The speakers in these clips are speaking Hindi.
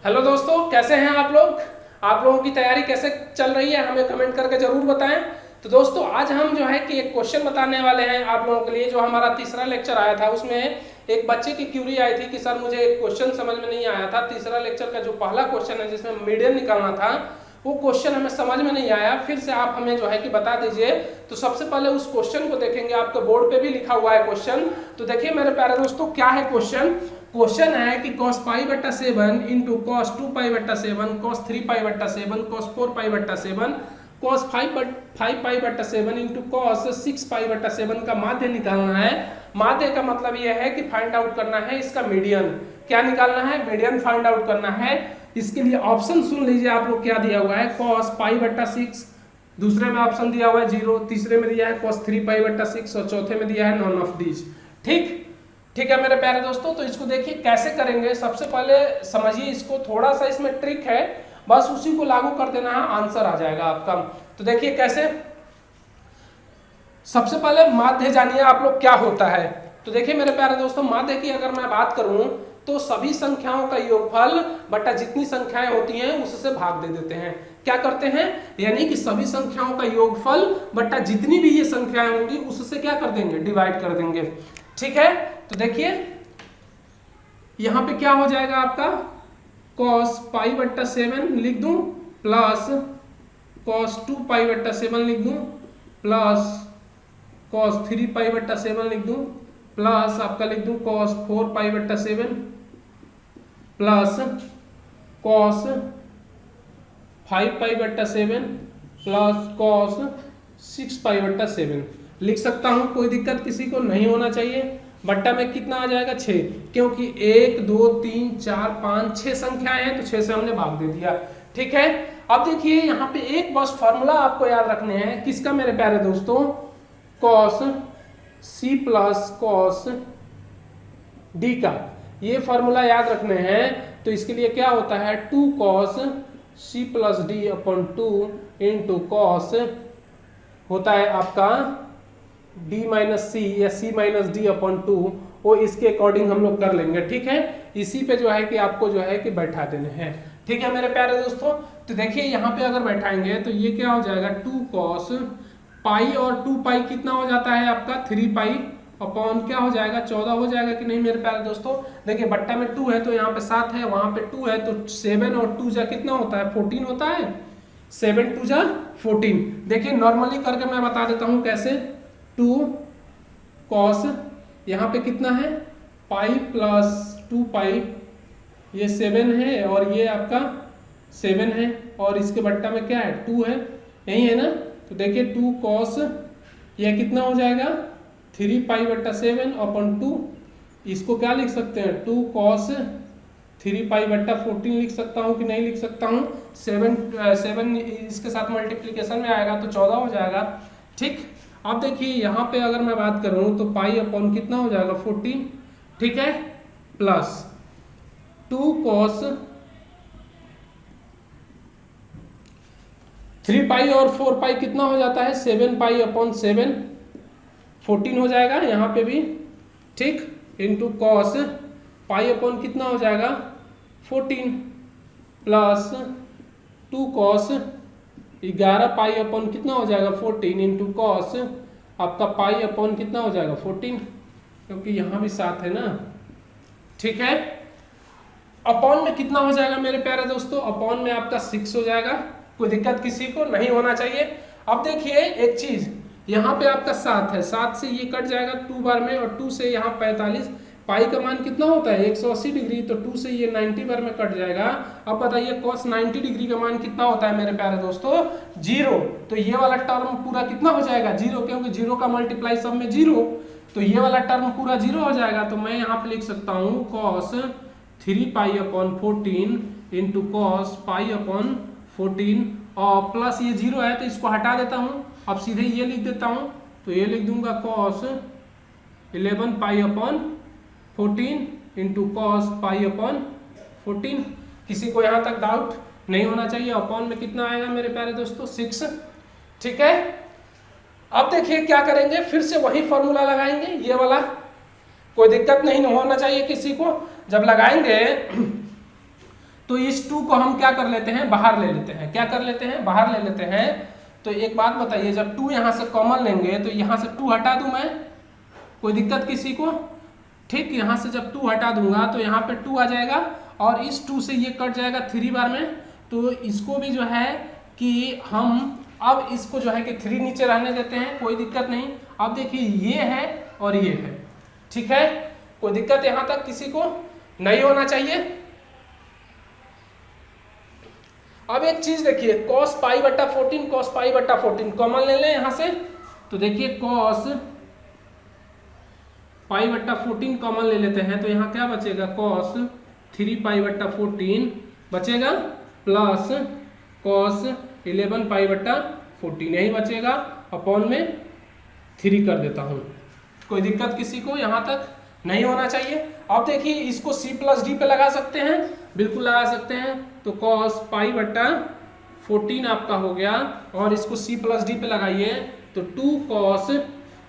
हेलो दोस्तों, कैसे हैं आप लोग। आप लोगों की तैयारी कैसे चल रही है हमें कमेंट करके जरूर बताएं। तो दोस्तों आज हम जो है कि एक क्वेश्चन बताने वाले हैं आप लोगों के लिए। जो हमारा तीसरा लेक्चर आया था उसमें एक बच्चे की क्यूरी आई थी कि सर मुझे एक क्वेश्चन समझ में नहीं आया था। तीसरा लेक्चर का जो पहला क्वेश्चन है जिसमें मीडियन निकालना था वो क्वेश्चन हमें समझ में नहीं आया। फिर से आप हमें जो है कि बता दीजिए। तो सबसे पहले उस क्वेश्चन को देखेंगे, आपके बोर्ड पे भी लिखा हुआ है क्वेश्चन। तो देखिए मेरे प्यारे दोस्तों क्या है क्वेश्चन। क्वेश्चन है कि cos पाई बट्टा 7 इंटू कॉस 2 पाई बट्टा 7 cos 3 पाई बट्टा 7 cos 4 पाई बट्टा 7 cos 5 पाई बट्टा 7 इंटू cos 6 पाई बट्टा 7 का माध्य निकालना है। माध्य का मतलब यह है कि फाइंड आउट करना है इसका मीडियन। क्या निकालना है? मीडियन फाइंड आउट करना है। इसके लिए ऑप्शन सुन लीजिए आप लोग क्या दिया हुआ है। cos पाई बट्टा 6, दूसरे में ऑप्शन दिया हुआ है 0, तीसरे में दिया है cos 3 पाई बट्टा 6 और चौथे में दिया है नॉन ऑफ दीज। ठीक है मेरे प्यारे दोस्तों। तो इसको देखिए कैसे करेंगे। सबसे पहले समझिए इसको, थोड़ा सा इसमें ट्रिक है, बस उसी को लागू कर देना है, आंसर आ जाएगा आपका। तो देखिए कैसे। सबसे पहले माध्य जानिए आप लोग क्या होता है। तो देखिए मेरे प्यारे दोस्तों, माध्य की अगर मैं बात करूं तो सभी संख्याओं का योगफल बटा जितनी संख्याएं होती हैं उससे भाग दे देते हैं। क्या करते हैं? यानी कि सभी संख्याओं का योगफल बटा जितनी भी ये संख्याएं होंगी उससे क्या कर देंगे? डिवाइड कर देंगे। ठीक है। तो देखिए यहां पे क्या हो जाएगा आपका, cos पाई बट्टा 7 लिख दूं प्लस cos 2 पाई बट्टा 7 लिख दूं प्लस cos 3 पाई बट्टा 7 लिख दूं प्लस आपका लिख दूं cos 4 पाई बट्टा 7 प्लस cos 5 पाई बट्टा 7 प्लस cos 6 पाई बट्टा 7 लिख सकता हूं। कोई दिक्कत किसी को नहीं होना चाहिए। बट्टा में कितना आ जाएगा? 6, क्योंकि 1 2 3 4 5 6 संख्याएं हैं तो 6 से हमने भाग दे दिया। ठीक है। अब देखिए यहाँ पे एक बस फॉर्मूला आपको याद रखने हैं। किसका मेरे प्यारे दोस्तों? cos c plus cos d का। ये फॉर्मूला याद रखने हैं। तो इसके लिए क्या होता है? 2 cos c plus D upon 2 into cos होता है आपका d माइनस सी या c माइनस डी अपॉन 2। वो इसके अकॉर्डिंग हम लोग कर लेंगे। ठीक है। इसी पे जो है कि आपको जो है कि बैठा देने हैं। ठीक है मेरे प्यारे दोस्तों। तो देखिए यहाँ पे अगर बैठाएंगे तो ये क्या हो जाएगा? 2 cos पाई और 2 पाई कितना हो जाता है आपका? 3 पाई अपॉन क्या हो जाएगा? 14 हो जाएगा कि नहीं मेरे प्यारे दोस्तों। देखिए बट्टा में 2 है तो यहाँ पे 7 है, वहां पे 2 है तो 7 और 2 जा कितना होता है? 14 होता है। 7 2 जा 14। देखिए नॉर्मली करके मैं बता देता हूँ कैसे। 2 cos यहाँ पे कितना है? पाई प्लस 2 पाई, ये 7 है और ये आपका 7 है और इसके बट्टा में क्या है? 2 है। यही है ना। तो देखिए 2 cos यह कितना हो जाएगा? 3 पाई बट्टा 7 अपॉन 2। इसको क्या लिख सकते हैं? 2 cos 3 पाई बट्टा 14 लिख सकता हूँ कि नहीं लिख सकता हूँ? 7 इसके साथ मल्टीप्लीकेशन में आएगा तो 14 हो जाएगा। ठीक। अब देखिए यहाँ पे अगर मैं बात करूँ तो पाई अपॉन कितना हो जाएगा? 14। ठीक है। प्लस 2 cos 3 पाई और 4 पाई कितना हो जाता है? 7 पाई अपॉन 7 14 हो जाएगा यहाँ पे भी। ठीक। इंटू कॉस पाई अपॉन कितना हो जाएगा? 14 प्लस 2 cos 11 पाई अपॉन कितना हो जाएगा? 14 इंटू कॉस आपका पाई अपॉन कितना हो जाएगा? 14, क्योंकि यहाँ भी 7 है ना। ठीक है। अपॉन में कितना हो जाएगा मेरे प्यारे दोस्तों? अपॉन में आपका 6 हो जाएगा। कोई दिक्कत किसी को नहीं होना चाहिए। अब देखिए एक चीज, यहाँ पे आपका 7 है, 7 से ये कट जाएगा 2 बार में और 2 से यहाँ 45। पाई का मान कितना होता है? 180 डिग्री। तो 2 से ये 90 बार में कट जाएगा। अब बताइए cos 90 डिग्री का मान कितना होता है मेरे प्यारे दोस्तों? 0। तो ये वाला टर्म पूरा कितना हो जाएगा? 0, क्योंकि 0 का मल्टीप्लाई सब में 0। तो ये वाला टर्म पूरा 0 हो जाएगा। तो मैं यहाँ पे लिख सकता हूँ cos 3 pi upon 14 into cos pi upon 14 और प्लस ये 0 है तो इसको हटा देता हूँ। अब सीधे ये लिख देता हूँ। तो ये लिख दूंगा cos 11 pi upon 14 into cos pi upon 14। किसी को यहाँ तक डाउट नहीं होना चाहिए। अपॉन में कितना आएगा मेरे प्यारे दोस्तों? 6। ठीक है। अब देखिए क्या करेंगे, फिर से वही फॉर्मूला लगाएंगे ये वाला। कोई दिक्कत नहीं होना चाहिए किसी को। जब लगाएंगे तो इस 2 को हम क्या कर लेते हैं, बाहर ले लेते हैं। क्या कर लेते हैं, बाहर ले लेते हैं। तो एक बात बताइए, जब 2 यहाँ से कॉमन लेंगे तो यहाँ से 2 हटा दूं मैं, कोई दिक्कत किसी को? ठीक, यहाँ से जब 2 हटा दूंगा तो यहाँ पे 2 आ जाएगा और इस 2 से ये कट जाएगा 3 बार में। तो इसको भी जो है कि हम अब इसको जो है कि 3 नीचे रहने देते हैं, कोई दिक्कत नहीं। अब देखिए ये है और ये है, ठीक है, कोई दिक्कत यहाँ तक किसी को नहीं होना चाहिए। अब एक चीज देखिए, cos पाई बट्टा 14, cos पाई बट्टा 14 कॉमन ले लें यहां से। तो देखिए cos पाई बट्टा 14 कॉमन ले लेते हैं, तो यहाँ क्या बचेगा, cos 3 पाई बट्टा 14 बचेगा प्लस cos 11 पाई बट्टा 14 यही बचेगा, अपॉन में 3 कर देता हूँ। कोई दिक्कत किसी को यहाँ तक नहीं होना चाहिए। अब देखिए इसको c प्लस डी पे लगा सकते हैं, बिल्कुल लगा सकते हैं। तो cos पाई बट्टा 14 आपका हो गया और इसको c प्लस डी पे लगाइए तो 2 cos,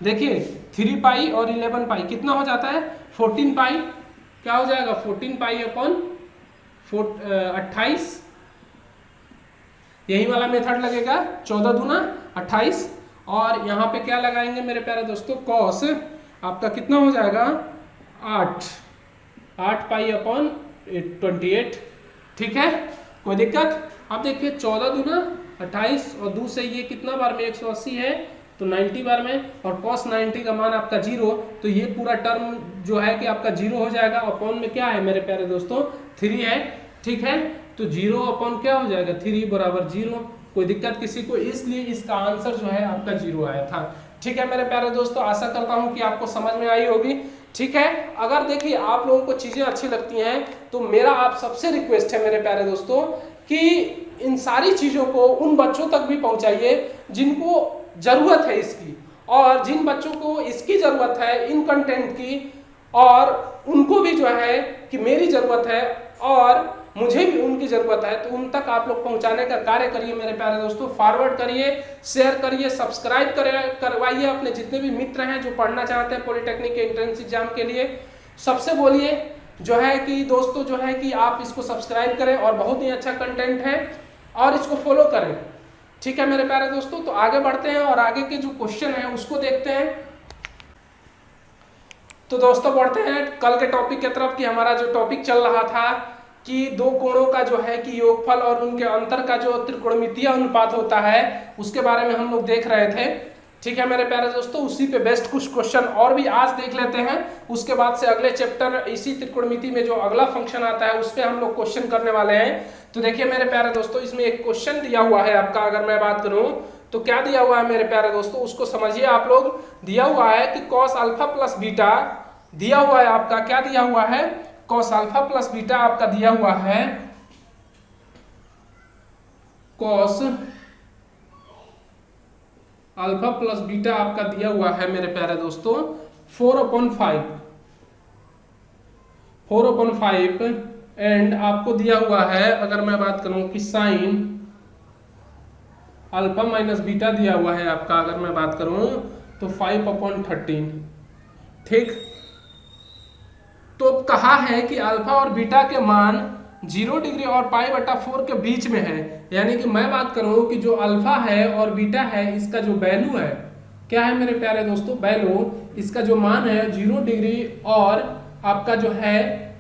देखिए 3 पाई और 11 पाई कितना हो जाता है, 14 पाई। क्या हो जाएगा, 14 पाई अपॉन 28, यही वाला मेथड लगेगा, 14 दूना 28। और यहाँ पे क्या लगाएंगे मेरे प्यारे दोस्तों, cos आपका कितना हो जाएगा, 8 पाई अपॉन 28, ठीक है, कोई दिक्कत? अब देखिए 14 दूना 28 और 2 से ये कितना बार में 180 है तो 90 बार में, और cos 90 का मान आपका 0, तो ये पूरा टर्म जो है कि आपका 0 हो जाएगा। अपॉन में क्या है मेरे प्यारे दोस्तों, 3 है, ठीक है। तो 0 अपॉन क्या हो जाएगा, 3 बराबर 0, कोई दिक्कत किसी को? इसलिए इसका आंसर जो है आपका 0 आया था। ठीक है मेरे प्यारे दोस्तों, आशा करता हूं कि आपको समझ में आई होगी। ठीक है, अगर देखिए आप लोगों को चीजें अच्छी लगती हैं तो मेरा आप सबसे रिक्वेस्ट है मेरे प्यारे दोस्तों कि इन सारी चीजों को उन बच्चों तक भी पहुंचाइए जिनको जरूरत है इसकी, और जिन बच्चों को इसकी जरूरत है इन कंटेंट की, और उनको भी जो है कि मेरी जरूरत है और मुझे भी उनकी जरूरत है, तो उन तक आप लोग पहुंचाने का कार्य करिए मेरे प्यारे दोस्तों। फॉरवर्ड करिए, शेयर करिए, सब्सक्राइब करवाइए अपने जितने भी मित्र हैं जो पढ़ना चाहते हैं पॉलिटेक्निक के एंट्रेंस एग्जाम के लिए। सबसे बोलिए जो है कि दोस्तों जो है कि आप इसको सब्सक्राइब करें, और बहुत ही अच्छा कंटेंट है और इसको फॉलो करें। ठीक है मेरे प्यारे दोस्तों, तो आगे बढ़ते हैं और आगे के जो क्वेश्चन है उसको देखते हैं। तो दोस्तों बढ़ते हैं कल के टॉपिक की तरफ, कि हमारा जो टॉपिक चल रहा था कि दो कोणों का जो है कि योगफल और उनके अंतर का जो त्रिकोणमितीय अनुपात होता है उसके बारे में हम लोग देख रहे थे। ठीक है मेरे प्यारे दोस्तों, उसी पे बेस्ट कुछ क्वेश्चन और भी आज देख लेते हैं। उसके बाद से अगले चैप्टर इसी त्रिकोणमिति में जो अगला फंक्शन आता है उस पे हम लोग क्वेश्चन करने वाले हैं। तो देखिए मेरे प्यारे दोस्तों, इसमें एक क्वेश्चन दिया हुआ है आपका, अगर मैं बात करूं तो क्या दिया हुआ है मेरे प्यारे दोस्तों, उसको समझिए आप लोग। दिया हुआ है कि cos अल्फा प्लस बीटा दिया हुआ है आपका, क्या दिया हुआ है, cos अल्फा प्लस बीटा आपका दिया हुआ है cos अल्फा प्लस बीटा आपका दिया हुआ है मेरे प्यारे दोस्तों 4/5 एंड आपको दिया हुआ है, अगर मैं बात करूं कि साइन अल्फा माइनस बीटा दिया हुआ है आपका, अगर मैं बात करूं तो 5/13। ठीक, तो कहा है कि अल्फा और बीटा के मान 0 डिग्री और π/4 के बीच में है। यानी कि मैं बात करूं कि जो अल्फा है और बीटा है इसका जो वैल्यू है, क्या है मेरे प्यारे दोस्तों, वैल्यू, इसका जो मान है 0 डिग्री और आपका जो है,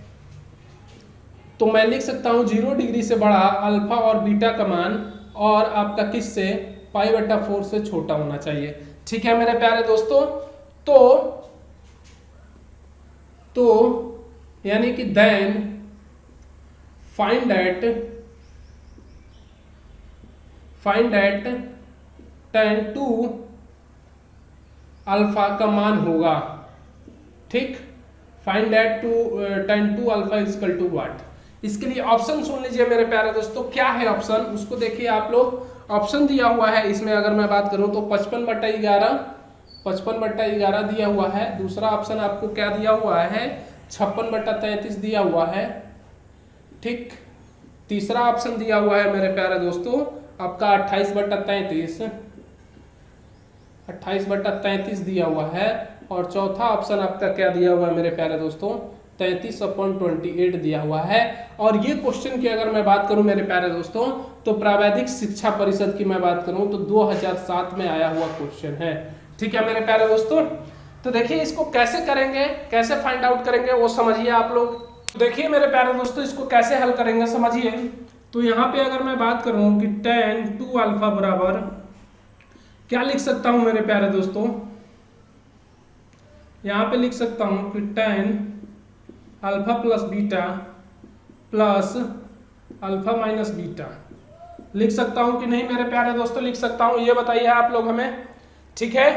तो मैं लिख सकता हूं 0 डिग्री से बड़ा अल्फा और बीटा का मान, और आपका किससे, π/4 से छोटा होना चाहिए। ठीक है मेरे प्यारे दोस्तों, तो यानी कि then find that tan 2 alpha का मान होगा। ठीक, find that tan 2 alpha equal to what. इसके लिए ऑप्शन सुन लीजिए मेरे प्यारे दोस्तों, क्या है ऑप्शन उसको देखिए आप लोग। ऑप्शन दिया हुआ है इसमें, अगर मैं बात करूं तो 55/11 दिया हुआ है। दूसरा ऑप्शन आपको क्या दिया हुआ है, 56/33 दिया हुआ है। ठीक, तीसरा ऑप्शन दिया हुआ है मेरे प्यारे दोस्तों आपका 28/33 दिया हुआ है, और चौथा ऑप्शन आपका क्या दिया हुआ है मेरे प्यारे दोस्तों, 33/28 दिया हुआ है। और ये क्वेश्चन की अगर मैं बात करूं मेरे प्यारे दोस्तों, तो प्रावैधिक शिक्षा परिषद की मैं बात करूं तो 2007 में आया हुआ क्वेश्चन है। ठीक है मेरे प्यारे दोस्तों, तो देखिए इसको कैसे करेंगे, कैसे फाइंड आउट करेंगे वो समझिए आप लोग। देखिए मेरे प्यारे दोस्तों इसको कैसे हल करेंगे समझिए। तो यहाँ पे अगर मैं बात करूं कि tan 2 अल्फा बराबर क्या लिख सकता हूं मेरे प्यारे दोस्तों, यहाँ पे लिख सकता हूं कि tan alpha plus beta plus alpha minus beta. लिख सकता हूं कि नहीं मेरे प्यारे दोस्तों, लिख सकता हूं, ये बताइए आप लोग हमें। ठीक है,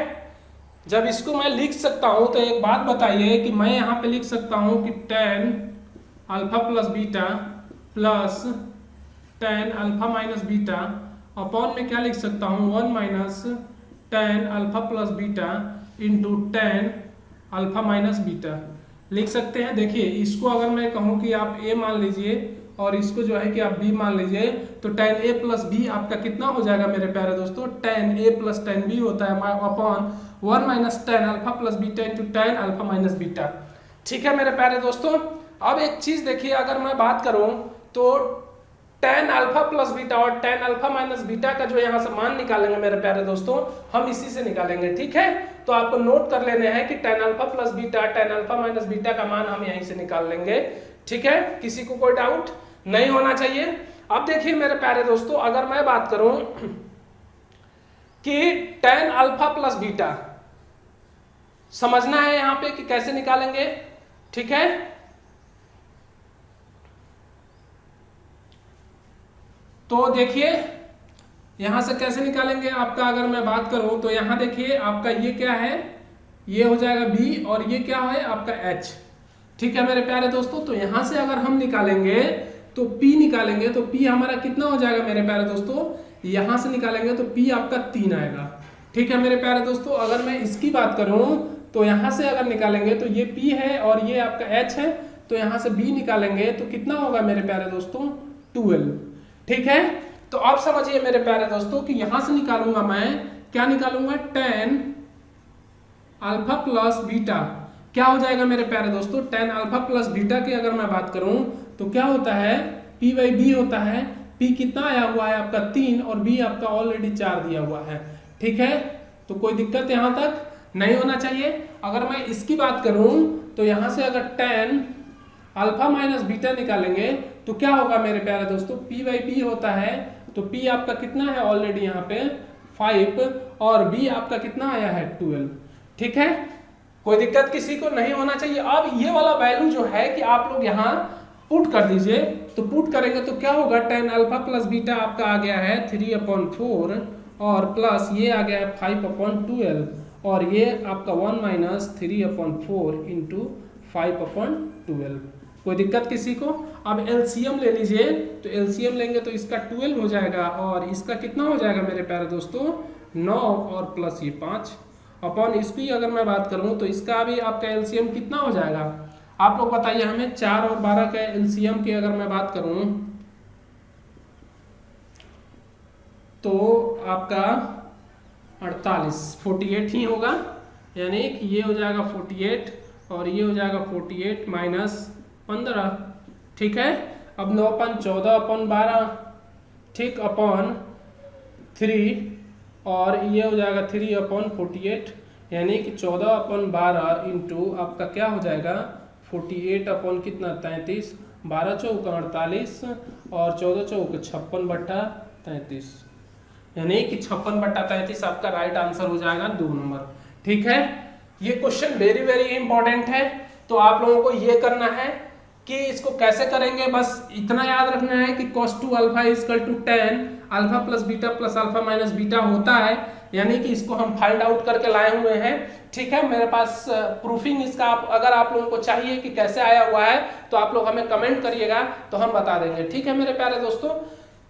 जब इसको मैं लिख सकता हूं तो एक बात बताइए कि मैं यहाँ पे लिख सकता हूं कि tan alpha plus beta plus tan alpha minus beta upon में क्या लिख सकता हूँ 1 minus tan alpha plus beta into tan alpha minus beta लिख सकते हैं। देखिए इसको अगर मैं कहूँ कि आप a मान लीजिए और इसको जो है कि आप b मान लीजिए, तो tan a प्लस b आपका कितना हो जाएगा मेरे प्यारे दोस्तों, tan a plus tan b होता है upon 1 minus tan alpha plus beta into tan alpha minus beta. ठीक है मेरे प्यारे दोस्तों, अब एक चीज देखिए, अगर मैं बात करूं तो tan अल्फा प्लस बीटा और tan अल्फा माइनस बीटा का जो यहाँ से मान निकालेंगे मेरे प्यारे दोस्तों, हम इसी से निकालेंगे। ठीक है, तो आपको नोट कर लेने हैं कि tan alpha plus beta tan alpha minus beta का मान हम यहीं से निकाल लेंगे। ठीक है, किसी को कोई डाउट नहीं होना चाहिए। अब देखिए मेरे प्यारे दोस्तों, अगर मैं बात करूं कि tan अल्फा प्लस बीटा समझना है यहाँ पे कि कैसे निकालेंगे। ठीक है, तो देखिए यहां से कैसे निकालेंगे आपका, अगर मैं बात करूं तो यहां देखिए आपका ये क्या है, ये हो जाएगा b और ये क्या है आपका h। ठीक है मेरे प्यारे दोस्तों, तो यहां से अगर हम निकालेंगे तो p निकालेंगे तो p हमारा कितना हो जाएगा मेरे प्यारे दोस्तों, यहां से निकालेंगे तो p आपका 3 आएगा। ठीक है मेरे प्यारे दोस्तों, अगर मैं इसकी बात करूं तो यहां से अगर निकालेंगे तो ये p है और ये आपका h है, तो यहां से b निकालेंगे तो कितना होगा मेरे प्यारे दोस्तों 12। ठीक है, तो अब समझिए मेरे प्यारे दोस्तों कि यहां से निकालूंगा मैं, क्या निकालूंगा, tan अल्फा प्लस बीटा क्या हो जाएगा मेरे प्यारे दोस्तों, tan अल्फा प्लस बीटा की अगर मैं बात करूं तो क्या होता है p बाई बी होता है। p कितना आया हुआ है आपका 3 और b आपका ऑलरेडी 4 दिया हुआ है। ठीक है, तो कोई दिक्कत यहां तक नहीं होना चाहिए। अगर मैं इसकी बात करूं तो यहां से अगर tan अल्फा माइनस बीटा निकालेंगे तो क्या होगा मेरे प्यारे दोस्तों, p बाई बी होता है, तो p आपका कितना है ऑलरेडी यहाँ पे 5 और b आपका कितना आया है 12। ठीक है, कोई दिक्कत किसी को नहीं होना चाहिए। अब ये वाला वैल्यू जो है कि आप लोग यहाँ पुट कर दीजिए, तो पुट करेंगे तो क्या होगा, tan अल्फा प्लस बीटा आपका आ गया है 3/4 और प्लस ये आ गया है 5/12 और ये आपका 1 माइनस 3/4 इंटू 5/12। कोई दिक्कत किसी को। अब एलसीएम ले लीजिए, तो एलसीएम लेंगे तो इसका 12 हो जाएगा और इसका कितना हो जाएगा मेरे प्यारे दोस्तों 9 और प्लस ये 5 अपॉन इसकी अगर मैं बात करूं तो इसका भी आपका एलसीएम कितना हो जाएगा, आप लोग बताइए हमें। 4 और 12 के एलसीएम की अगर मैं बात करूं तो आपका 48 ही होगा, यानी कि ये हो जाएगा 48 और ये हो जाएगा 48 माइनस 15। ठीक है, अब 9 अपन 14 अपन 12 ठीक अपॉन 3 और ये हो जाएगा 3/48 यानी कि 14/12 इंटू आपका क्या हो जाएगा 48 अपॉन कितना 33, 12 चौक 48 और 14 चौक 56/33 यानी कि 56/33 आपका राइट आंसर हो जाएगा 2 नंबर। ठीक है, ये क्वेश्चन वेरी वेरी इंपॉर्टेंट है, तो आप लोगों को ये करना है कि इसको कैसे करेंगे, बस इतना याद रखना है कि cos 2 alpha equal to tan alpha plus beta plus alpha minus beta होता है, यानी कि इसको हम फाइंड आउट करके लाए हुए हैं। ठीक है, मेरे पास प्रूफिंग इसका अगर आप लोगों को चाहिए कि कैसे आया हुआ है तो आप लोग हमें कमेंट करिएगा तो हम बता देंगे। ठीक है मेरे प्यारे दोस्तों,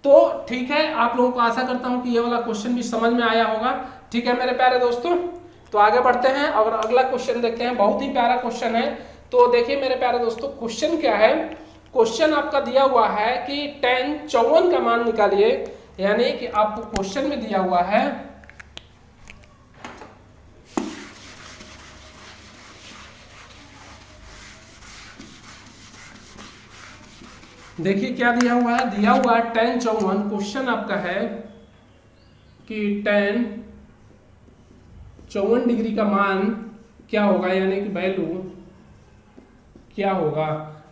तो ठीक है, आप लोगों को आशा करता हूं कि ये वाला क्वेश्चन भी समझ में आया होगा। ठीक है मेरे प्यारे दोस्तों, तो आगे बढ़ते हैं और अगला क्वेश्चन देखते हैं। बहुत ही प्यारा क्वेश्चन है, तो देखिए मेरे प्यारे दोस्तों क्वेश्चन क्या है। क्वेश्चन आपका दिया हुआ है कि tan 54 का मान निकालिए, यानी कि आपको क्वेश्चन में दिया हुआ है देखिए क्या दिया हुआ है, दिया हुआ है tan 54। क्वेश्चन आपका है कि tan 54 डिग्री का मान क्या होगा, यानी कि वैल्यू क्या होगा,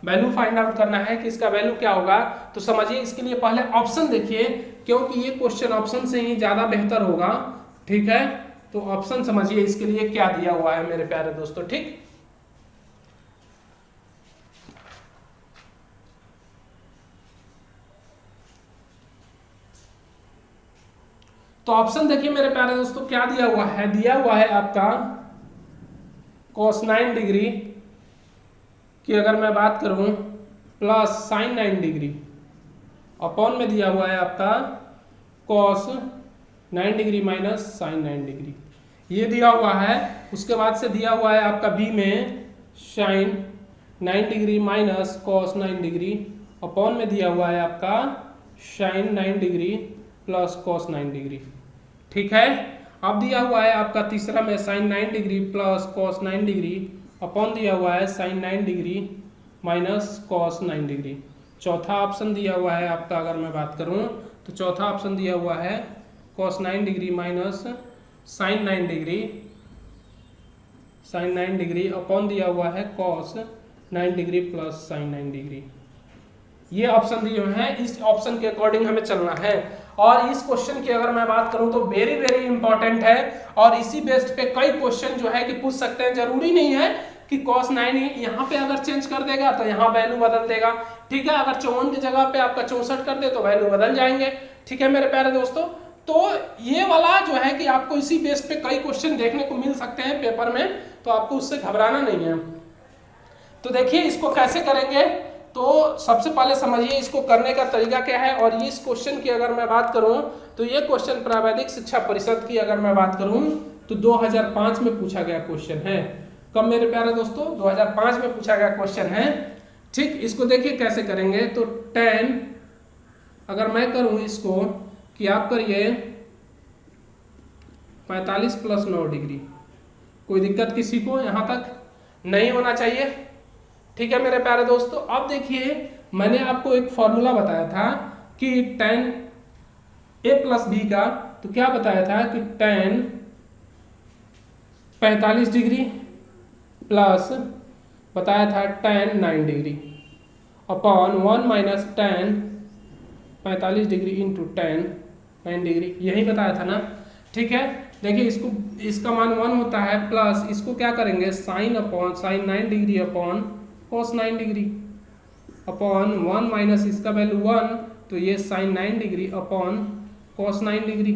वैल्यू फाइंड आउट करना है कि इसका वैल्यू क्या होगा। तो समझिए इसके लिए पहले ऑप्शन देखिए, क्योंकि ये क्वेश्चन ऑप्शन से ही ज्यादा बेहतर होगा। ठीक है, तो ऑप्शन समझिए इसके लिए क्या दिया हुआ है मेरे प्यारे दोस्तों। ठीक, तो ऑप्शन देखिए मेरे प्यारे दोस्तों क्या दिया हुआ है, दिया हुआ है आपका cos 9 डिग्री की अगर मैं बात करूं प्लस sin 9 डिग्री, अपॉन में दिया हुआ है आपका cos 9 degree minus sin 9 degree, ये दिया हुआ है। उसके बाद से दिया हुआ है आपका बी में sin 9 degree minus cos 9 degree, upon में दिया हुआ है आपका sin 9 degree plus cos 9 degree. ठीक है, अब दिया हुआ है आपका तीसरा में sin 9 degree plus cos 9 degree, upon दिया हुआ है sin 9 degree minus cos 9 degree. चौथा ऑप्शन दिया हुआ है आपका अगर मैं बात करूं तो चौथा ऑप्शन दिया हुआ है cos 9 degree minus sin 9 degree upon दिया हुआ है cos 9 degree plus sin 9 degree. ये ऑप्शन दिए हुए हैं, इस ऑप्शन के अकॉर्डिंग हमें चलना है। और इस क्वेश्चन की अगर मैं बात करूं तो वेरी वेरी इंपॉर्टेंट है, और इसी बेस्ड पे कई क्वेश्चन जो है कि पूछ सकते हैं। जरूरी नहीं है कि cos 9 यहाँ पे अगर चेंज कर देगा तो यहाँ वैल्यू बदल देगा। ठीक है, अगर 54 की जगह पे आपका 64 कर दे तो वैल्यू बदल जाएंगे। ठीक है मेरे प्यारे दोस्तों, तो ये वाला जो है कि आपको इसी बेस्ड पे कई क्वेश्चन देखने को मिल सकते हैं पेपर में, तो आपको उससे घबराना नहीं है। तो देखिए इसको कैसे करेंगे, तो सबसे पहले समझिए इसको करने का तरीका क्या है। और इस क्वेश्चन की अगर मैं बात करूं तो ये क्वेश्चन प्रावैधिक शिक्षा परिषद की अगर मैं बात करूं तो 2005 में पूछा गया क्वेश्चन है। कब मेरे प्यारे दोस्तों, 2005 में पूछा गया क्वेश्चन है। ठीक, इसको देखिए कैसे करेंगे। तो tan अगर मैं करूं इसको कि आप करिए 45 प्लस 9 डिग्री, कोई दिक्कत किसी को यहाँ तक नहीं होना चाहिए। ठीक है मेरे प्यारे दोस्तों, अब देखिए मैंने आपको एक फॉर्मूला बताया था कि tan a प्लस बी का, तो क्या बताया था कि tan 45 डिग्री प्लस बताया था tan 9 degree upon 1 minus tan 45 degree into tan 9 degree, यही बताया था ना। ठीक है, देखिए इसका मान 1 होता है, प्लस इसको क्या करेंगे sin 9 degree upon cos 9 degree upon 1 minus इसका वैल्यू 1, तो ये sin 9 degree upon cos 9 degree.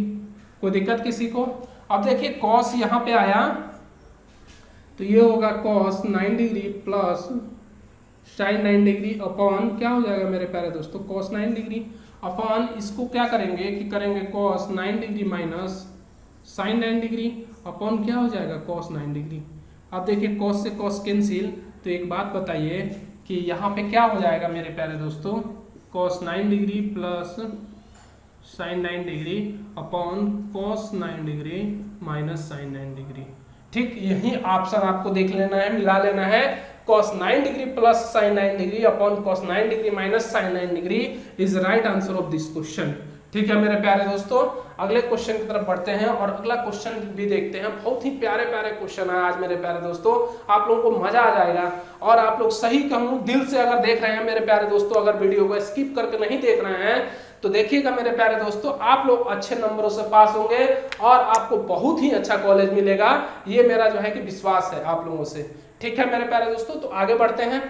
कोई दिक्कत किसी को। अब देखिए cos यहाँ पे आया तो ये होगा cos 9 degree plus sin 9 degree upon क्या हो जाएगा मेरे प्यारे दोस्तों cos 9 डिग्री अपॉन इसको क्या करेंगे कि करेंगे cos 9 degree minus sin 9 degree upon क्या हो जाएगा cos 9 डिग्री। अब देखिए cos से cos कैंसिल, तो एक बात बताइए कि यहाँ पे क्या हो जाएगा मेरे प्यारे दोस्तों cos 9 degree plus sin 9 degree upon cos 9 degree minus sin 9 degree. ठीक, यही ऑप्शन आपको देख लेना है, मिला लेना है। cos 9 degree plus sin 9 degree upon cos 9 degree minus sin 9 degree is right answer of this question. ठीक है मेरे प्यारे दोस्तों, अगले क्वेश्चन की तरफ बढ़ते हैं और अगला क्वेश्चन भी देखते हैं। बहुत ही प्यारे प्यारे क्वेश्चन है आज मेरे प्यारे दोस्तों, आप लोगों को मजा आ जाएगा। और आप लोग सही कहूँ दिल से अगर देख रहे हैं मेरे प्यारे दोस्तों, अगर वीडियो को स्किप करके नहीं देख रहे हैं तो देखिएगा मेरे प्यारे दोस्तों, आप लोग अच्छे नंबरों से पास होंगे और आपको बहुत ही अच्छा कॉलेज मिलेगा, ये मेरा जो है कि विश्वास है आप लोगों से। ठीक है मेरे प्यारे दोस्तों, तो आगे बढ़ते हैं।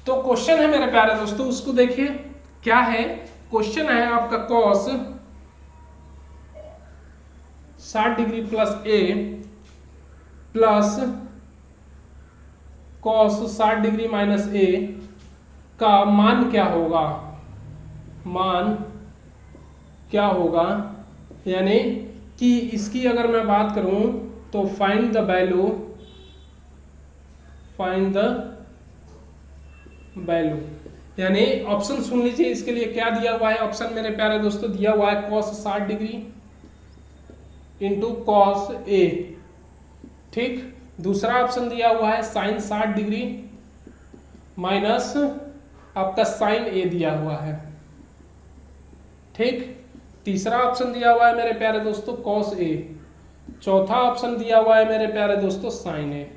तो क्वेश्चन है मेरे प्यारे दोस्तों, उसको देखिए क्या है। क्वेश्चन है आपका cos 60 degree plus a plus cos 60 degree minus a का मान क्या होगा, मान क्या होगा, यानी कि इसकी अगर मैं बात करूं तो find the value, find the value, यानी ऑप्शन सुन लीजिए इसके लिए क्या दिया हुआ है। ऑप्शन मेरे प्यारे दोस्तों दिया हुआ है cos 60 degree into cos a। ठीक, दूसरा ऑप्शन दिया हुआ है sin 60 डिग्री माइनस आपका साइन ए दिया हुआ है। ठीक, तीसरा ऑप्शन दिया हुआ है मेरे प्यारे दोस्तों कॉस ए, चौथा ऑप्शन दिया हुआ है मेरे प्यारे दोस्तों साइन ए।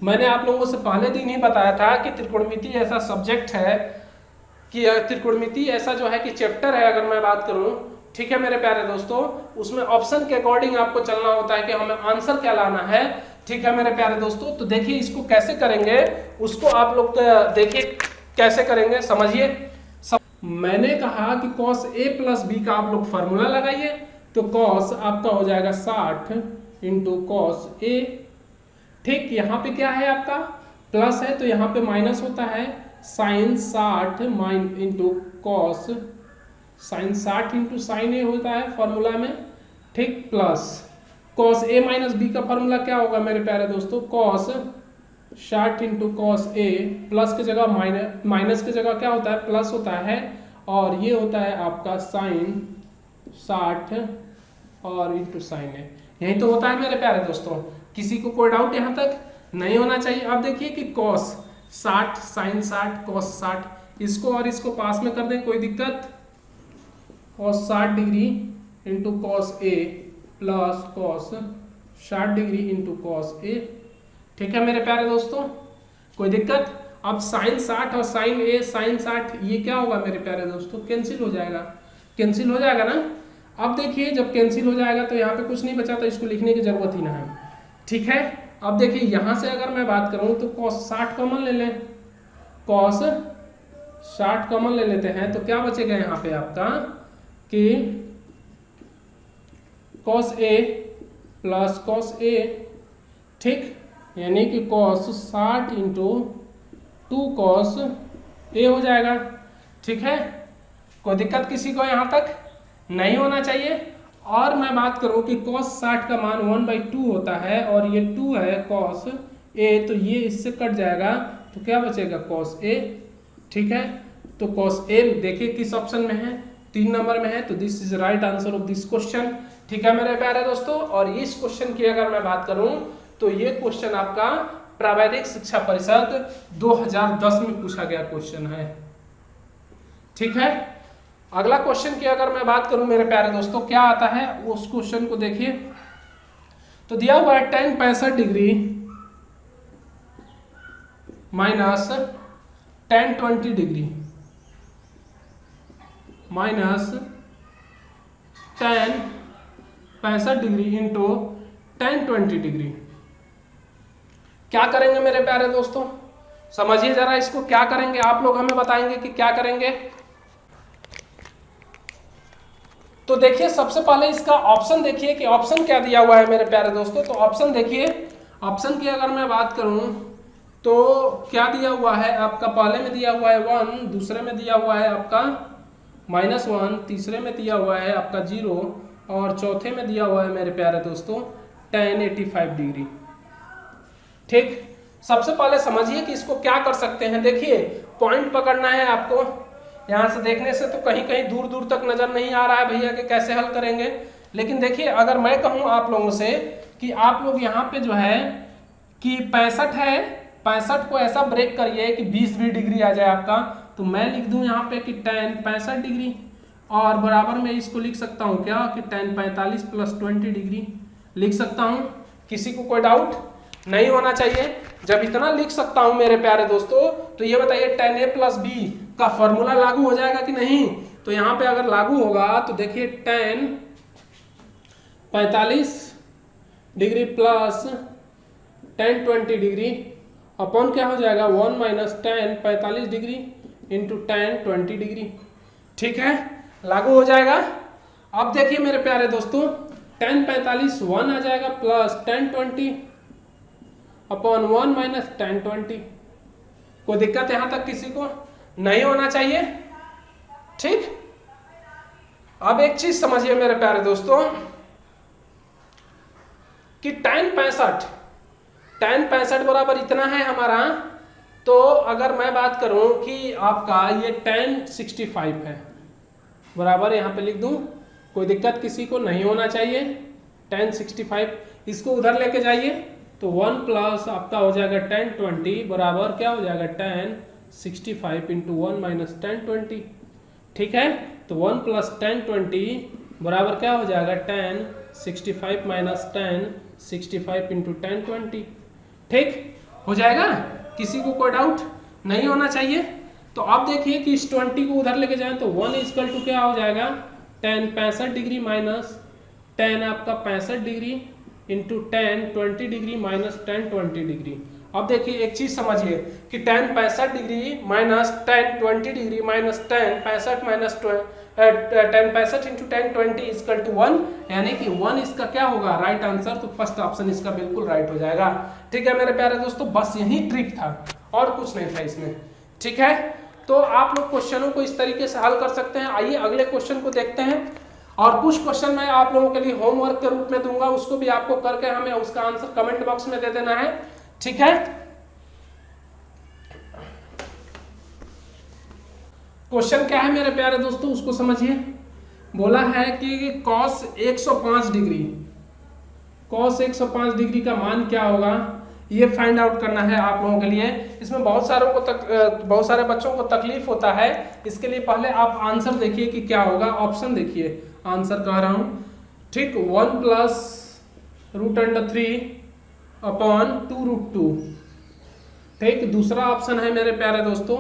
मैंने आप लोगों से पहले दिन ही बताया था कि त्रिकोणमिति ऐसा सब्जेक्ट है कि त्रिकोणमिति ऐसा जो है कि चैप्टर है, अगर मैं बात करूं, ठीक है मेरे प्यारे दोस्तों, उसमें ऑप्शन के अकॉर्डिंग आपको चलना होता है कि हमें आंसर क्या लाना है। ठीक है मेरे प्यारे दोस्तों, तो देखिए इसको कैसे करेंगे, उसको आप लोग देखिए कैसे करेंगे, समझिए। मैंने कहा कि cos a प्लस बी का आप लोग फॉर्मूला लगाइए, तो cos आपका हो जाएगा 60 इंटू cos a। ठीक, यहाँ पे क्या है आपका प्लस है तो यहाँ पे माइनस होता है, sine 60 into cos, sine 60 into sine A होता है फॉर्मूला में। ठीक, plus cos A minus B का फॉर्मूला क्या होगा मेरे प्यारे दोस्तों, cos 60 into cos A, plus की जगह माइनस की जगह क्या होता है प्लस होता है, और ये होता है आपका साइन 60 और इंटू साइन ए। यही तो होता है मेरे प्यारे दोस्तों। किसी को कोई डाउट यहाँ तक नहीं होना चाहिए। अब देखिए कि कॉस 60 साइन 60 कॉस 60, इसको और इसको पास में कर दें, कोई दिक्कत, cos 60 degree into cos A plus cos 60 degree into cos A. ठीक है मेरे प्यारे दोस्तों, कोई दिक्कत। अब साइन 60 और साइन ए, साइन 60 ये क्या होगा मेरे प्यारे दोस्तों, कैंसिल हो जाएगा, कैंसिल हो जाएगा ना। अब देखिए जब कैंसिल हो जाएगा तो यहाँ पे कुछ नहीं बचा, तो इसको लिखने की जरूरत ही ना है। ठीक है, अब देखिए यहाँ से अगर मैं बात करूँ तो cos 60 कॉमन ले लें, cos 60 कॉमन ले लेते हैं, तो क्या बचेगा यहाँ पे आपका कि cos a plus cos a। ठीक, यानी कि cos 60 इंटू 2 cos a हो जाएगा। ठीक है, कोई दिक्कत किसी को यहाँ तक नहीं होना चाहिए। और मैं बात करूं कि cos 60 का मान 1/2 होता है और ये 2 है cos a, तो ये इससे कट जाएगा, तो क्या बचेगा cos a। ठीक है, तो cos a देखिए किस ऑप्शन में है, 3 नंबर में है, तो this is right answer of this question. ठीक है मेरे प्यारे दोस्तों, और इस क्वेश्चन की अगर मैं बात करूं तो ये क्वेश्चन आपका प्रावैधिक शिक्षा परिषद 2010 में पूछा गया क्वेश्चन है। ठीक है, अगला क्वेश्चन की अगर मैं बात करूं मेरे प्यारे दोस्तों क्या आता है, उस क्वेश्चन को देखिए। तो दिया हुआ है tan 65 degree minus tan 20 degree minus tan 65 degree into tan 20 degree. क्या करेंगे मेरे प्यारे दोस्तों, समझिए जरा इसको, क्या करेंगे आप लोग हमें बताएंगे कि क्या करेंगे। तो देखिए सबसे पहले इसका ऑप्शन देखिए कि ऑप्शन क्या दिया हुआ है मेरे प्यारे दोस्तों। तो ऑप्शन देखिए, ऑप्शन की अगर मैं बात करूं तो क्या दिया हुआ है आपका, पहले में दिया हुआ है 1, दूसरे में दिया हुआ है आपका -1, तीसरे में दिया हुआ है आपका 0 और चौथे में दिया हुआ है मेरे प्यारे दोस्तों tan 85 डिग्री। ठीक, सबसे पहले समझिए कि इसको क्या कर सकते हैं। देखिए पॉइंट पकड़ना है आपको, यहाँ से देखने से तो कहीं कहीं दूर दूर तक नजर नहीं आ रहा है भैया कि कैसे हल करेंगे, लेकिन देखिए अगर मैं कहूँ आप लोगों से कि आप लोग यहाँ पे जो है कि 65 है, 65 को ऐसा ब्रेक करिए कि 20 भी डिग्री आ जाए आपका, तो मैं लिख दूं यहाँ पे कि tan 65 डिग्री और बराबर में इसको लिख सकता हूँ क्या कि tan 45 प्लस 20 डिग्री लिख सकता हूँ। किसी को कोई डाउट नहीं होना चाहिए। जब इतना लिख सकता हूं मेरे प्यारे दोस्तों, तो ये बताइए tan a प्लस बी का फॉर्मूला लागू हो जाएगा कि नहीं। तो यहाँ पे अगर लागू होगा तो देखिए tan 45 degree plus tan 20 degree upon क्या हो जाएगा 1 minus tan 45 degree into tan 20 degree. ठीक है, लागू हो जाएगा। अब देखिए मेरे प्यारे दोस्तों tan 45 1 आ जाएगा plus tan 20 upon 1 minus tan 20। कोई दिक्कत यहां तक किसी को नहीं होना चाहिए। ठीक, अब एक चीज समझिए मेरे प्यारे दोस्तों कि tan 65 बराबर इतना है हमारा। तो अगर मैं बात करूं कि आपका ये tan 65 है, बराबर यहां पे लिख दूं, कोई दिक्कत किसी को नहीं होना चाहिए। tan 65 इसको उधर लेके जाइए, तो 1 प्लस आपका हो जाएगा tan 20 बराबर क्या हो जाएगा tan 65 इंटू 1 माइनस tan 20। ठीक है, तो 1 प्लस tan 20 बराबर क्या हो जाएगा tan 65 minus tan 65 into tan 20। ठीक हो जाएगा, किसी को कोई डाउट नहीं होना चाहिए। तो आप देखिए कि इस 20 को उधर लेके जाएं तो 1 इक्वल टू क्या हो जाएगा tan 65 डिग्री माइनस tan आपका 65 degree into tan 20 degree minus tan 20 degree. अब देखिए एक चीज समझिए कि tan 65 degree minus tan 20 degree minus tan 65 minus tan 65 into tan 20 equal to 1, यानी कि 1 इसका क्या होगा राइट आंसर। तो फर्स्ट ऑप्शन इसका बिल्कुल राइट हो जाएगा। ठीक है मेरे प्यारे दोस्तों, बस यही ट्रिक था और कुछ नहीं था इसमें। ठीक है, तो आप लोग क्वेश्चनों को इस तरीके से हल कर सकते हैं। आइए अगले क्वेश्चन को देखते हैं, और कुछ क्वेश्चन मैं आप लोगों के लिए होमवर्क के रूप में दूंगा, उसको भी आपको करके हमें उसका आंसर कमेंट बॉक्स में दे देना है। ठीक है, क्वेश्चन क्या है मेरे प्यारे दोस्तों उसको समझिए। बोला है कि cos 105 डिग्री, cos 105 डिग्री का मान क्या होगा ये फाइंड आउट करना है आप लोगों के लिए। इसमें बहुत सारे बच्चों को तकलीफ होता है, इसके लिए पहले आप आंसर देखिए कि क्या होगा। ऑप्शन देखिए, आंसर कह रहा हूं। ठीक, 1 प्लस √3 अपॉन 2√2। ठीक, दूसरा ऑप्शन है मेरे प्यारे दोस्तों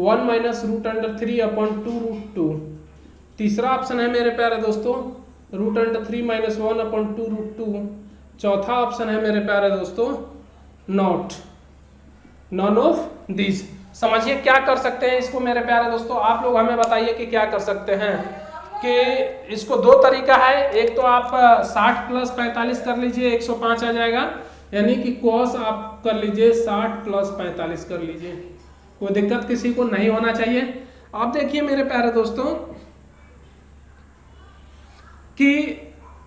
1 माइनस √3 अपॉन 2√2। तीसरा ऑप्शन है मेरे प्यारे दोस्तों √3 माइनस 1 अपॉन 2√2। चौथा ऑप्शन है मेरे प्यारे दोस्तों नॉन ऑफ दिस। समझिए क्या कर सकते हैं इसको मेरे प्यारे दोस्तों, आप लोग हमें बताइए कि क्या कर सकते हैं। कि इसको दो तरीका है, एक तो आप 60 प्लस 45 कर लीजिए 105 आ जाएगा, यानी कि cos आप कर लीजिए 60 प्लस 45 कर लीजिए, कोई दिक्कत किसी को नहीं होना चाहिए। आप देखिए मेरे प्यारे दोस्तों कि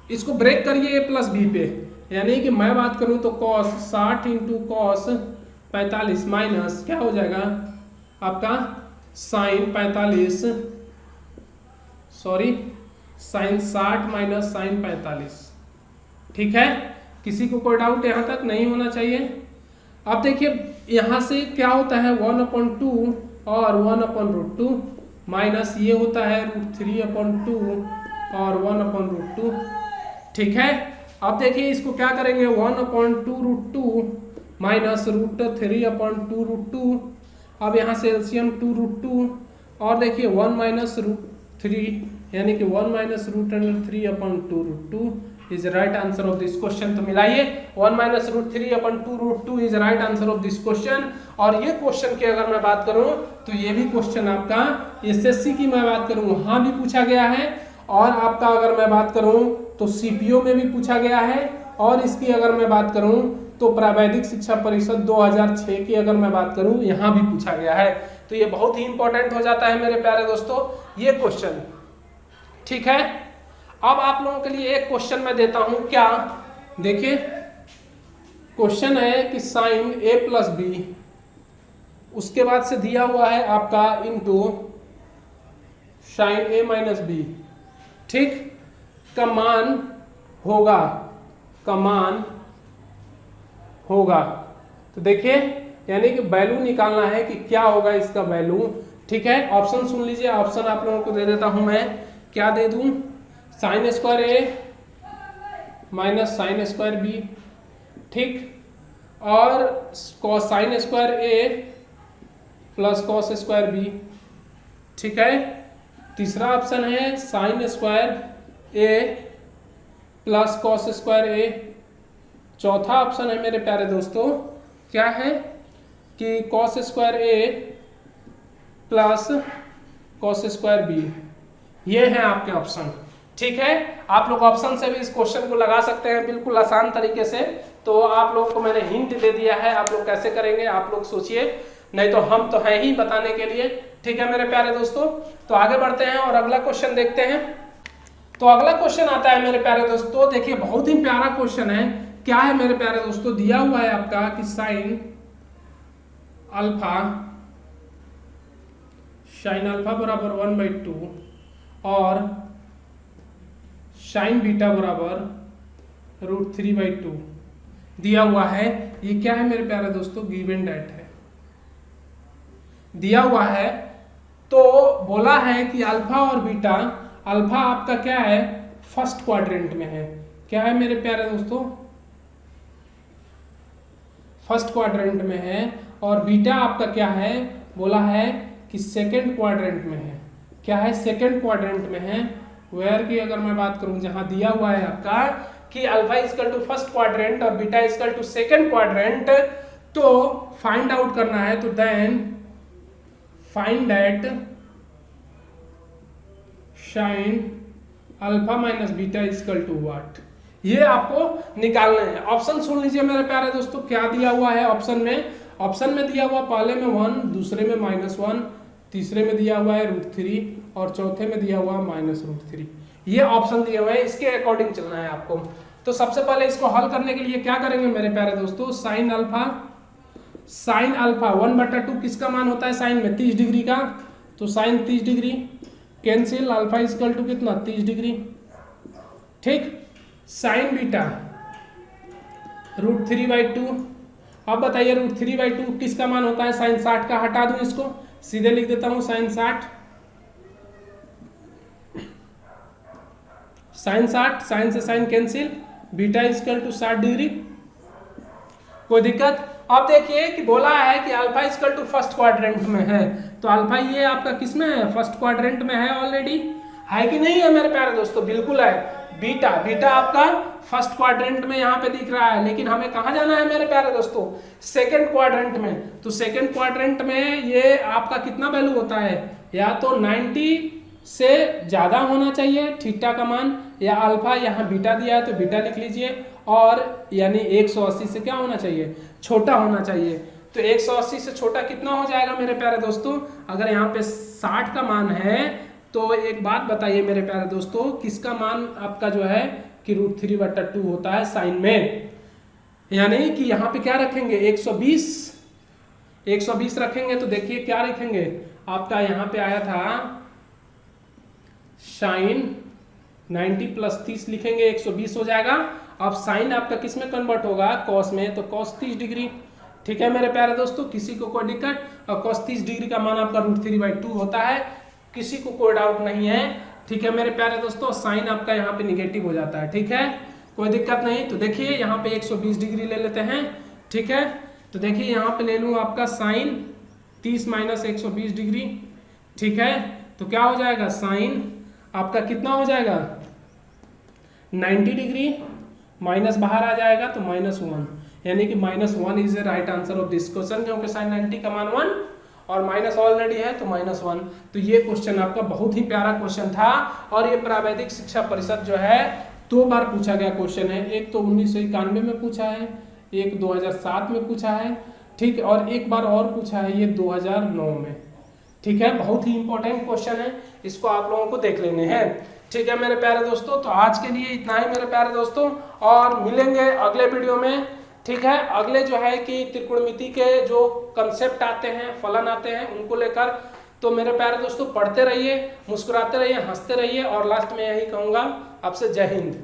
इसको ब्रेक करिए a प्लस बी पे, यानी कि मैं बात करूं तो cos 60 इंटू cos 45 माइनस क्या हो जाएगा आपका sin 60 माइनस sin 45। ठीक है, किसी को कोई डाउट यहां तक नहीं होना चाहिए। अब देखिए यहां से क्या होता है 1/2 और 1/√2 माइनस ये होता है √3/2 और 1/√2। ठीक है, अब देखिए इसको क्या करेंगे 1/2√2 माइनस √3/2√2। अब यहाँ से एलसीएम 2√2 और देखिए 1 माइनस √3 यानी कि 1 minus √3/2√2 is right answer of this question. तो मिलाइए 1 minus √3/2√2 is right answer of this question. और ये क्वेश्चन की अगर मैं बात करूं तो ये भी क्वेश्चन आपका एसएससी की मैं बात करूं वहां भी पूछा गया है, और आपका अगर मैं बात करूं तो सीपीओ में भी पूछा गया है, और इसकी अगर मैं बात करूं तो प्रावैधिक शिक्षा परिषद 2006 की अगर मैं बात करूं यहां भी पूछा गया है। तो ये बहुत ही इंपॉर्टेंट हो जाता है मेरे प्यारे दोस्तों ये क्वेश्चन। ठीक है, अब आप लोगों के लिए एक क्वेश्चन मैं देता हूं, क्या देखिए क्वेश्चन है कि साइन a प्लस बी, उसके बाद से दिया हुआ है आपका into sine a minus b. ठीक, का मान होगा तो देखिए यानी कि वैल्यू निकालना है कि क्या होगा इसका वैल्यू। ठीक है, ऑप्शन सुन लीजिए, ऑप्शन आप लोगों को दे देता हूं मैं, क्या दे दूं sine square a minus sine square बी। ठीक, और sine square a plus cos square बी। ठीक है, तीसरा ऑप्शन है sine square a plus cos square a। चौथा ऑप्शन है मेरे प्यारे दोस्तों क्या है कि cos square a plus cos square b। ये है आपके ऑप्शन। ठीक है, आप लोग ऑप्शन से भी इस क्वेश्चन को लगा सकते हैं बिल्कुल आसान तरीके से। तो आप लोगों को मैंने हिंट दे दिया है, आप लोग कैसे करेंगे आप लोग सोचिए, नहीं तो हम तो हैं ही बताने के लिए। ठीक है मेरे प्यारे दोस्तों, तो आगे बढ़ते हैं और अगला क्वेश्चन देखते हैं। तो अगला क्वेश्चन आता है मेरे प्यारे दोस्तों, देखिए बहुत ही प्यारा क्वेश्चन है। क्या है मेरे प्यारे दोस्तों, दिया हुआ है आपका कि साइन अल्फा बराबर 1/2 और साइन बीटा बराबर √3/2। दिया हुआ है, ये क्या है मेरे प्यारे दोस्तों, गिवन डेट है, दिया हुआ है। तो बोला है कि अल्फा और बीटा, अल्फा आपका क्या है, फर्स्ट क्वाड्रेंट में है, क्या है मेरे प्यारे दोस्तों, फर्स्ट क्वाड्रेंट में है, और बीटा आपका क्या है, बोला है कि सेकंड क्वाड्रेंट में है, क्या है, सेकंड क्वाड्रेंट में है। वेयर की अगर मैं बात करूं, जहां दिया हुआ है आपका कि alpha equal to first quadrant और beta equal to second quadrant, तो फाइंड आउट करना है, तो then find that sine alpha minus beta equal to what, ये आपको निकालना है। ऑप्शन सुन लीजिए मेरे प्यारे दोस्तों, क्या दिया हुआ है ऑप्शन में, ऑप्शन में दिया हुआ पहले में 1, दूसरे में -1, तीसरे में दिया हुआ है √3 और चौथे में दिया हुआ -√3, ये ऑप्शन दिए हुए हैं, इसके अकॉर्डिंग चलना है आपको। तो सबसे पहले इसको हल करने के लिए क्या करेंगे मेरे प्यारे दोस्तों, साइन अल्फा 1/2 किसका मान होता है साइन में, 30 डिग्री का, तो sine 30 degree cancel, alpha equal to कितना, 30 डिग्री, ठीक। साइन बीटा √3/2, अब बताइए √3/2 किसका मान होता है, साइन 60 का, हटा दूं इसको, सीधे लिख देता हूं साइन 60, साइन से sine cancel, beta equal to 60 degree, कोई दिक्कत। अब देखिए कि बोला है कि alpha equal to first quadrant में है, तो अल्फा ये आपका किस में है, फर्स्ट क्वाड्रेंट में है ऑलरेडी, है कि नहीं है मेरे प्यारे दोस्तों, बिल्कुल है। बीटा आपका फर्स्ट क्वाड्रेंट में यहाँ पे दिख रहा है, लेकिन हमें कहाँ जाना है मेरे प्यारे दोस्तों, सेकंड क्वाड्रेंट में। तो सेकंड क्वाड्रेंट में ये आपका कितना वैल्यू होता है, या तो 90 से ज्यादा होना चाहिए थीटा का मान, या अल्फा यहाँ बीटा दिया है तो बीटा लिख लीजिए, और यानी 180 से क्या होना चाहिए, छोटा होना चाहिए। तो 180 से छोटा कितना हो जाएगा मेरे प्यारे दोस्तों, अगर यहाँ पे 60 का मान है, तो एक बात बताइए मेरे प्यारे दोस्तों, किसका मान आपका जो है कि √3/2 होता है साइन में, यानी कि यहाँ पे क्या रखेंगे, 120 रखेंगे। तो देखिए क्या रखेंगे, आपका यहाँ पे आया था साइन 90 + 30 लिखेंगे, 120 हो जाएगा। अब साइन आपका किस में कन्वर्ट होगा, कॉस में, तो कॉस 30 डिग्री, ठीक है मेरे प्यारे दोस्तों, किसी को कोई दिक्कत, और कॉस 30 डिग्री का मान आपका √3/2 होता है, किसी को कोई डाउट नहीं है, ठीक है मेरे प्यारे दोस्तों। साइन आपका यहाँ पे निगेटिव हो जाता है, ठीक है, कोई दिक्कत नहीं। तो देखिए यहाँ पे 120 डिग्री ले लेते हैं, ठीक है। तो देखिए यहाँ पे ले लूँ आपका साइन 30 - 120 डिग्री, ठीक है। तो क्या हो जाएगा, साइन आपका कितना हो जाएगा, 90 डिग्री, माइनस बाहर आ जाएगा तो -1, यानी कि -1 is the right answer of this question, क्योंकि साइन 90 का मान 1 और माइनस ऑलरेडी है तो -1। तो ये क्वेश्चन आपका बहुत ही प्यारा क्वेश्चन था, और ये प्रावैधिक शिक्षा परिषद जो है 2 बार पूछा गया क्वेश्चन है, एक तो 1991 में पूछा है, एक 2007 में पूछा है, ठीक, और एक बार और पूछा है ये 2009 में, ठीक है। बहुत ही इंपॉर्टेंट क्वेश्चन है, इसको आप लोगों को देख लेने हैं, ठीक है मेरे प्यारे दोस्तों। तो आज के लिए इतना ही मेरे प्यारे दोस्तों, और मिलेंगे अगले वीडियो में, ठीक है। अगले जो है कि त्रिकोणमिति के जो कंसेप्ट आते हैं, फलन आते हैं, उनको लेकर। तो मेरे प्यारे दोस्तों पढ़ते रहिए, मुस्कुराते रहिए, हंसते रहिए, और लास्ट में यही कहूँगा आपसे, जय हिंद।